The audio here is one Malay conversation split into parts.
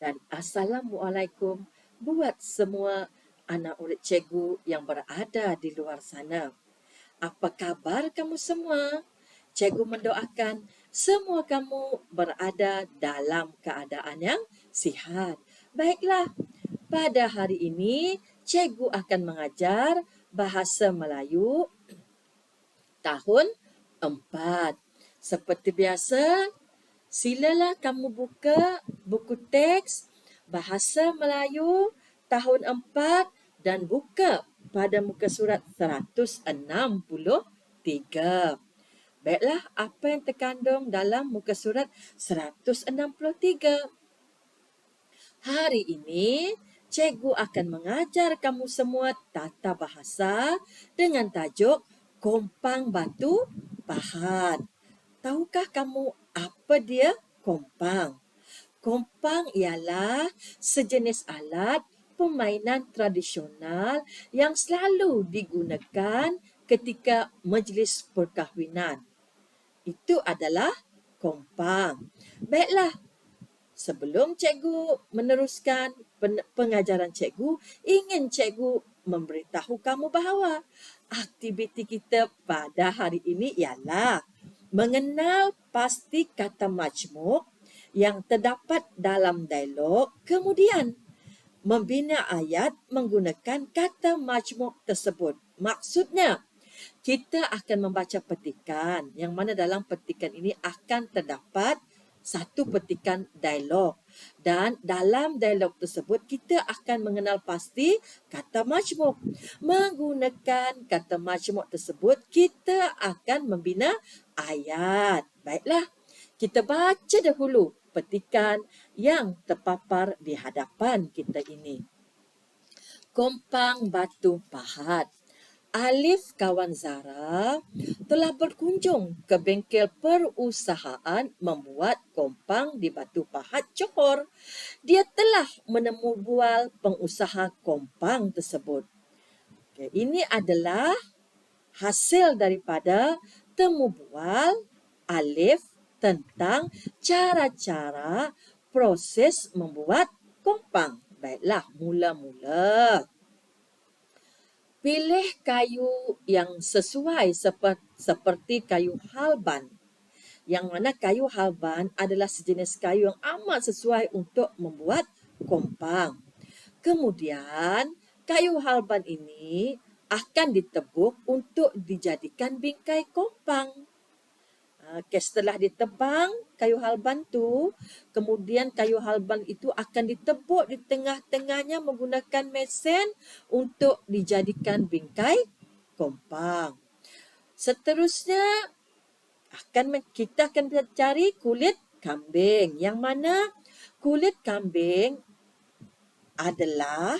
dan Assalamualaikum buat semua anak murid cikgu yang berada di luar sana. Apa kabar kamu semua? Cikgu mendoakan semua kamu berada dalam keadaan yang sihat. Baiklah, pada hari ini cikgu akan mengajar bahasa Melayu tahun 4. Seperti biasa, silalah kamu buka buku teks Bahasa Melayu tahun 4 dan buka pada muka surat 163. Baiklah, apa yang terkandung dalam muka surat 163? Hari ini, cikgu akan mengajar kamu semua tata bahasa dengan tajuk Kompang Batu Pahat. Tahukah kamu apa dia kompang? Kompang ialah sejenis alat permainan tradisional yang selalu digunakan ketika majlis perkahwinan. Itu adalah kompang. Baiklah, sebelum cikgu meneruskan pengajaran cikgu, ingin cikgu memberitahu kamu bahawa aktiviti kita pada hari ini ialah mengenal pasti kata majmuk yang terdapat dalam dialog, kemudian membina ayat menggunakan kata majmuk tersebut. Maksudnya, kita akan membaca petikan yang mana dalam petikan ini akan terdapat satu petikan dialog. Dan dalam dialog tersebut, kita akan mengenal pasti kata majmuk. Menggunakan kata majmuk tersebut, kita akan membina ayat. Baiklah, kita baca dahulu petikan yang terpapar di hadapan kita ini. Kompang Batu Pahat. Alif kawan Zara telah berkunjung ke bengkel perusahaan membuat kompang di Batu Pahat, Johor. Dia telah menemu bual pengusaha kompang tersebut. Ini adalah hasil daripada temu bual Alif tentang cara-cara proses membuat kompang. Baiklah, mula-mula. Pilih kayu yang sesuai seperti kayu halban. Yang mana kayu halban adalah sejenis kayu yang amat sesuai untuk membuat kompang. Kemudian, kayu halban ini akan ditebuk untuk dijadikan bingkai kompang. Setelah ditebang kayu halban tu, kemudian kayu halban itu akan ditebuk di tengah-tengahnya menggunakan mesin untuk dijadikan bingkai kompang. Seterusnya, kita akan cari kulit kambing. Yang mana kulit kambing adalah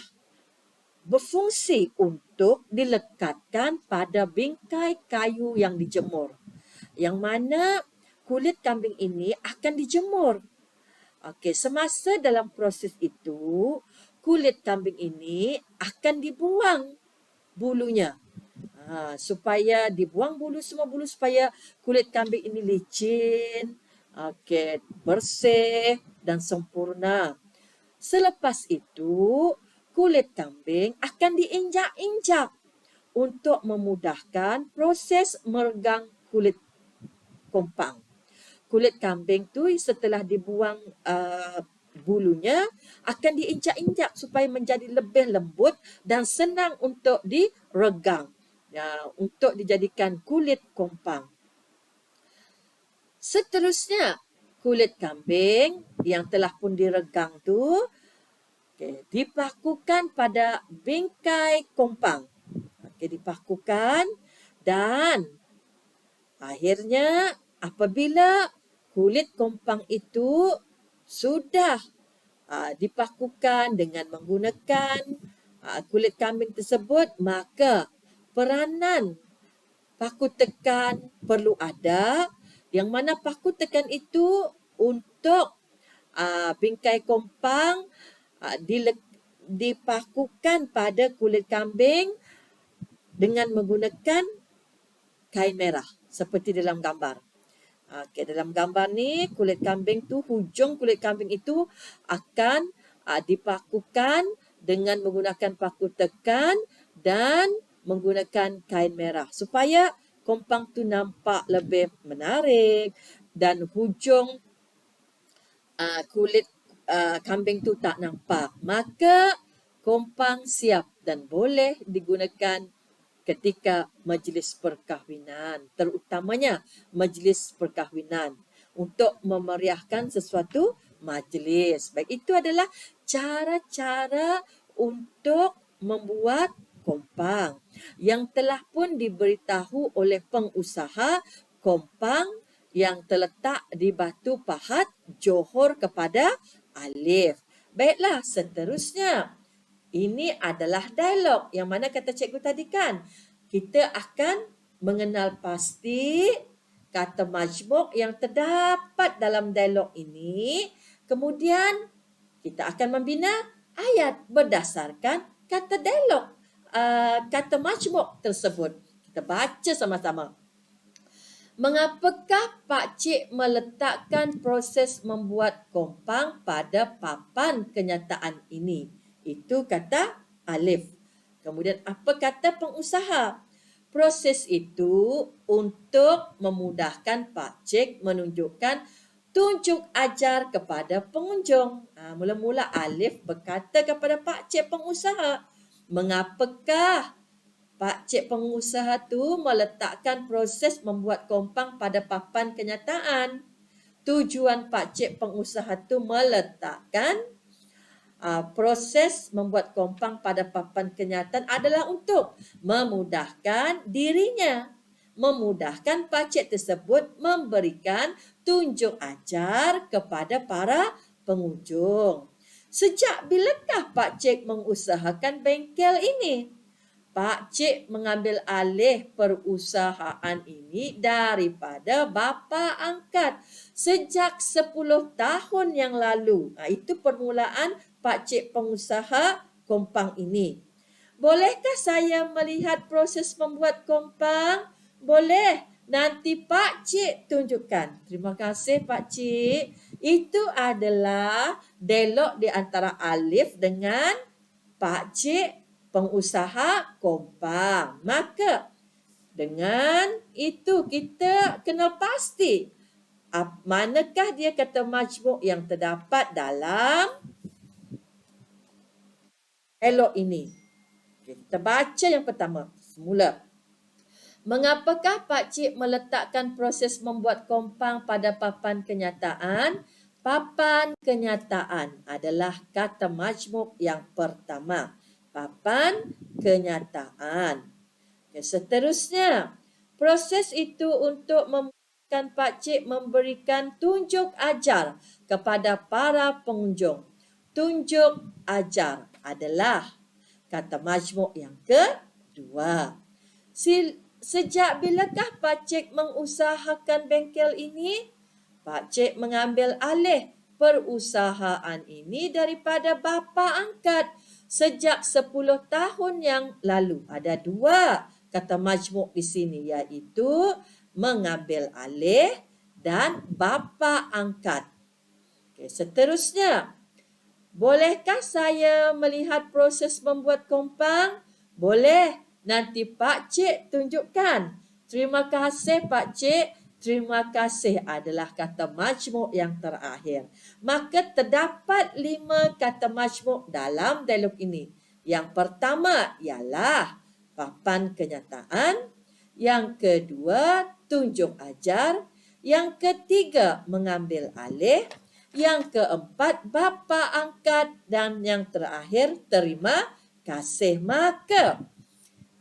berfungsi untuk dilekatkan pada bingkai kayu yang dijemur. Yang mana kulit kambing ini akan dijemur. Semasa dalam proses itu, kulit kambing ini akan dibuang bulunya. Supaya dibuang semua bulu supaya kulit kambing ini licin, bersih dan sempurna. Selepas itu, kulit kambing akan diinjak-injak untuk memudahkan proses meregang kulit kompang. Kulit kambing tu setelah dibuang bulunya akan diinjak-injak supaya menjadi lebih lembut dan senang untuk diregang, untuk dijadikan kulit kompang. Seterusnya, kulit kambing yang telah pun diregang tu dipakukan pada bingkai kompang. Dipakukan dan akhirnya apabila kulit kompang itu sudah dipakukan dengan menggunakan kulit kambing tersebut, maka peranan paku tekan perlu ada, yang mana paku tekan itu untuk bingkai kompang dipakukan pada kulit kambing dengan menggunakan kain merah seperti dalam gambar. Okey, dalam gambar ni kulit kambing tu, hujung kulit kambing itu akan dipakukan dengan menggunakan paku tekan dan menggunakan kain merah supaya kompang tu nampak lebih menarik dan hujung kulit kambing tu tak nampak. Maka kompang siap dan boleh digunakan ketika majlis perkahwinan, terutamanya majlis perkahwinan untuk memeriahkan sesuatu majlis. Baik, itu adalah cara-cara untuk membuat kompang yang telah pun diberitahu oleh pengusaha kompang yang terletak di Batu Pahat, Johor kepada Alif. Baiklah, seterusnya. Ini adalah dialog yang mana kata cikgu tadi kan. Kita akan mengenal pasti kata majmuk yang terdapat dalam dialog ini. Kemudian kita akan membina ayat berdasarkan kata dialog, kata majmuk tersebut. Kita baca sama-sama. Mengapakah Pak Cik meletakkan proses membuat kompang pada papan kenyataan ini? Itu kata Alif. Kemudian apa kata pengusaha? Proses itu untuk memudahkan Pak Cik menunjukkan tunjuk ajar kepada pengunjung. Mula-mula Alif berkata kepada Pak Cik pengusaha, mengapakah Pak Cik pengusaha tu meletakkan proses membuat kompang pada papan kenyataan? Tujuan Pak Cik pengusaha tu meletakkan proses membuat kompang pada papan kenyataan adalah untuk memudahkan dirinya. Memudahkan Pak Cik tersebut memberikan tunjuk ajar kepada para pengunjung. Sejak bilakah Pak Cik mengusahakan bengkel ini? Pak Cik mengambil alih perusahaan ini daripada bapa angkat sejak 10 tahun yang lalu. Itu permulaan Pak Cik pengusaha kompang ini. Bolehkah saya melihat proses membuat kompang? Boleh. Nanti Pak Cik tunjukkan. Terima kasih Pak Cik. Itu adalah dialog di antara Alif dengan Pak Cik pengusaha kompang. Maka dengan itu kita kenal pasti manakah dia kata majmuk yang terdapat dalam dialog ini. Kita baca yang pertama semula. Mengapakah Pak Cik meletakkan proses membuat kompang pada papan kenyataan? Papan kenyataan adalah kata majmuk yang pertama. Papan kenyataan. Seterusnya, proses itu untuk memudahkan Pak Cik memberikan tunjuk ajar kepada para pengunjung. Tunjuk ajar adalah kata majmuk yang kedua. Sejak bilakah Pak Cik mengusahakan bengkel ini? Pak Cik mengambil alih perusahaan ini daripada bapa angkat sejak 10 tahun yang lalu. Ada dua kata majmuk di sini, iaitu mengambil alih dan bapa angkat. Seterusnya, bolehkah saya melihat proses membuat kompang? Boleh. Nanti Pak Cik tunjukkan. Terima kasih Pak Cik. Terima kasih adalah kata majmuk yang terakhir. Maka terdapat 5 kata majmuk dalam dialog ini. Yang pertama ialah papan kenyataan. Yang kedua, tunjuk ajar. Yang ketiga, mengambil alih. Yang keempat, bapa angkat. Dan yang terakhir, terima kasih. Maka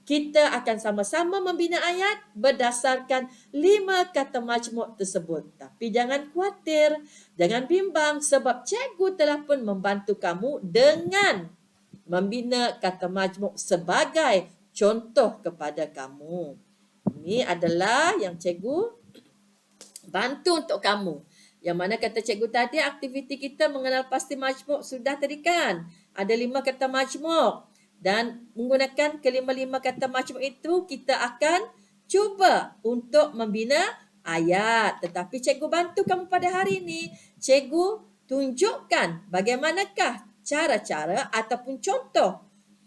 kita akan sama-sama membina ayat berdasarkan 5 kata majmuk tersebut. Tapi jangan khawatir, jangan bimbang sebab cikgu telah pun membantu kamu dengan membina kata majmuk sebagai contoh kepada kamu. Ini adalah yang cikgu bantu untuk kamu. Yang mana kata cikgu tadi, aktiviti kita mengenal pasti majmuk sudah tadi kan? Ada 5 kata majmuk. Dan menggunakan kelima-lima kata majmuk itu, kita akan cuba untuk membina ayat. Tetapi cikgu bantu kamu pada hari ini. Cikgu tunjukkan bagaimanakah cara-cara ataupun contoh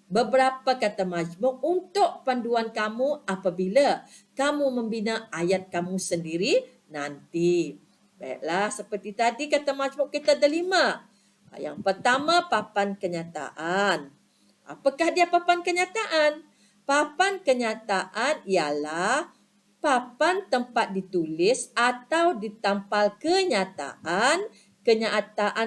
beberapa kata majmuk untuk panduan kamu apabila kamu membina ayat kamu sendiri nanti. Baiklah, seperti tadi kata majmuk kita ada 5. Yang pertama, papan kenyataan. Apakah dia papan kenyataan? Papan kenyataan ialah papan tempat ditulis atau ditampal kenyataan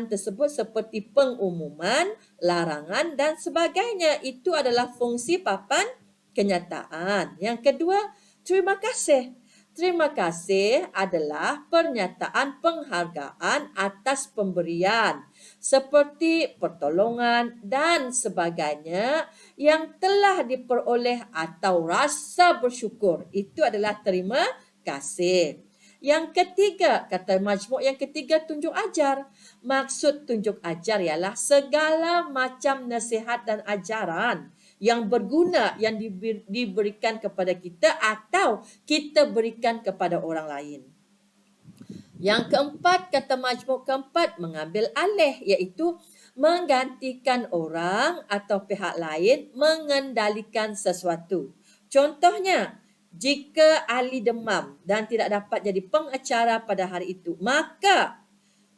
tersebut seperti pengumuman, larangan dan sebagainya. Itu adalah fungsi papan kenyataan. Yang kedua, terima kasih. Terima kasih adalah pernyataan penghargaan atas pemberian seperti pertolongan dan sebagainya yang telah diperoleh atau rasa bersyukur. Itu adalah terima kasih. Yang ketiga, kata majmuk yang ketiga, tunjuk ajar. Maksud tunjuk ajar ialah segala macam nasihat dan ajaran yang berguna yang diberikan kepada kita atau kita berikan kepada orang lain. Yang keempat, kata majmuk keempat, mengambil alih, iaitu menggantikan orang atau pihak lain mengendalikan sesuatu. Contohnya, jika Ali demam dan tidak dapat jadi pengacara pada hari itu, maka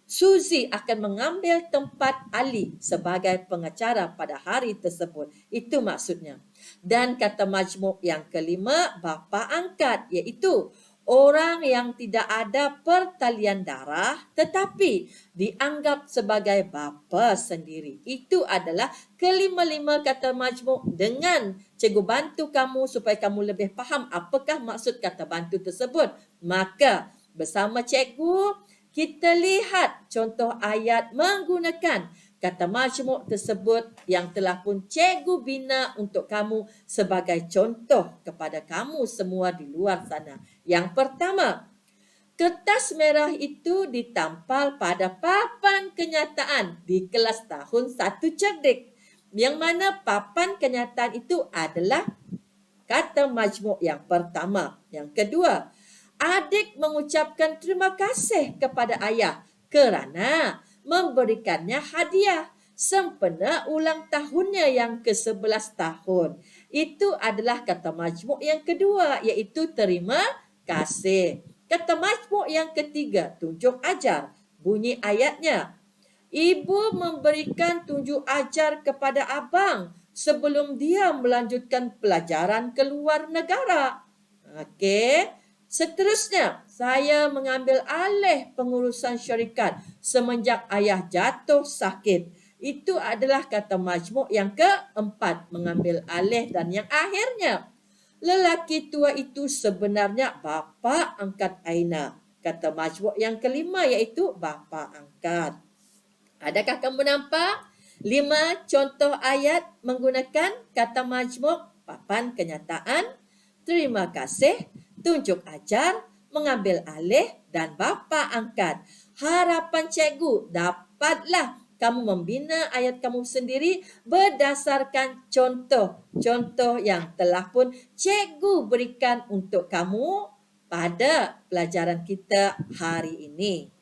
Suzy akan mengambil tempat Ali sebagai pengacara pada hari tersebut. Itu maksudnya. Dan kata majmuk yang kelima, bapa angkat, iaitu orang yang tidak ada pertalian darah tetapi dianggap sebagai bapa sendiri. Itu adalah kelima-lima kata majmuk dengan cikgu bantu kamu supaya kamu lebih faham apakah maksud kata bantu tersebut. Maka bersama cikgu, kita lihat contoh ayat menggunakan kata majmuk tersebut yang telah pun cikgu bina untuk kamu sebagai contoh kepada kamu semua di luar sana. Yang pertama, kertas merah itu ditampal pada papan kenyataan di kelas tahun 1 cerdik. Yang mana papan kenyataan itu adalah kata majmuk yang pertama. Yang kedua, adik mengucapkan terima kasih kepada ayah kerana memberikannya hadiah sempena ulang tahunnya yang ke-11 tahun. Itu adalah kata majmuk yang kedua, iaitu terima kasih. Kata majmuk yang ketiga, tunjuk ajar. Bunyi ayatnya, ibu memberikan tunjuk ajar kepada abang sebelum dia melanjutkan pelajaran ke luar negara. Okey. Seterusnya, saya mengambil alih pengurusan syarikat semenjak ayah jatuh sakit. Itu adalah kata majmuk yang keempat, mengambil alih. Dan yang akhirnya, lelaki tua itu sebenarnya bapa angkat Aina. Kata majmuk yang kelima iaitu bapa angkat. Adakah kamu nampak 5 contoh ayat menggunakan kata majmuk, papan kenyataan, terima kasih, tunjuk ajar, mengambil alih dan bapa angkat. Harapan cikgu dapatlah kamu membina ayat kamu sendiri berdasarkan contoh-contoh yang telah pun cikgu berikan untuk kamu pada pelajaran kita hari ini.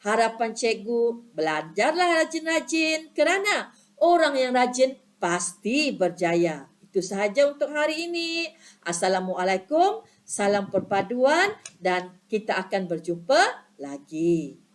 Harapan cikgu, belajarlah rajin-rajin kerana orang yang rajin pasti berjaya. Itu sahaja untuk hari ini. Assalamualaikum, salam perpaduan dan kita akan berjumpa lagi.